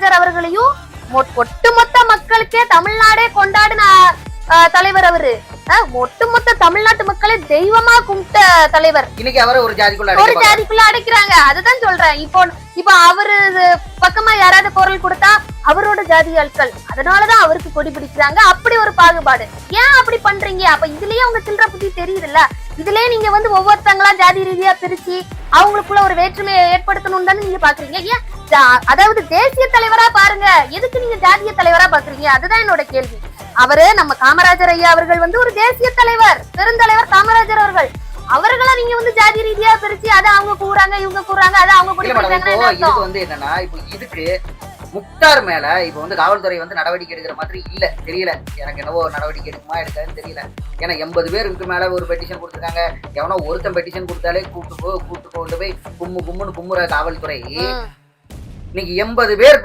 காமராஜர் அவர்களையும் ஒட்டுமொத்த மக்களுக்கே தமிழ்நாடே கொண்டாடின தலைவர் அவரு. ஒட்டுமொத்த தமிழ்நாட்டு மக்களை தெய்வமா கும்பிட்ட தலைவர். இன்னைக்கு அவரை ஒரு ஜாதிக்குள்ள அடைக்கிறாங்க. அதுதான் சொல்றேன். இப்போ அவரு பக்கமா யாராவது குரல் கொடுத்தா அவரோட ஜாதி ஆட்கள், அதனாலதான் அவருக்கு கொடி பிடிக்கிறாங்க. அப்படி ஒரு பாகுபாடு ஏன் அப்படி பண்றீங்க? அப்ப இதுலயே உங்க சில்லற புத்தி தெரியுதுல்ல. இதுலயே நீங்க ஒவ்வொருத்தங்களா ஜாதி ரீதியா பிரிச்சு அவங்களுக்குள்ள ஒரு வேற்றுமையை ஏற்படுத்தணும்னு தானே நீங்க பாக்குறீங்க. ஏன் அதாவது தேசிய தலைவரா பாருங்க, எதுக்கு நீங்க ஜாதிய தலைவரா பாக்குறீங்க? அதுதான் என்னோட கேள்வி. அவரு நம்ம காமராஜர் ஐயா அவர்கள் ஒரு தேசிய தலைவர், பெருந்தலைவர் காமராஜர் அவர்கள். அவர்களா நீங்க ஜாதி ரீதியா பிரிச்சு அதை அவங்க கூறாங்க, இவங்க கூறாங்க, அதை அவங்க இதுக்கு என்னன்னா, இப்போ இதுக்கு முக்தார் மேல இப்ப காவல்துறை நடவடிக்கை எடுக்கிற மாதிரி இல்ல, தெரியல எனக்கு. என்னவோ நடவடிக்கை எடுக்குமா எடுக்காதுன்னு தெரியல. ஏன்னா 80 பேருக்கு மேல ஒரு பெட்டிஷன் கொடுத்துருக்காங்க. எவனோ ஒருத்தன் பெட்டிஷன் கொடுத்தாலே கூட்டு கொண்டு போய் கும்முன்னு கும்முற காவல்துறை இன்னைக்கு 80 பேர்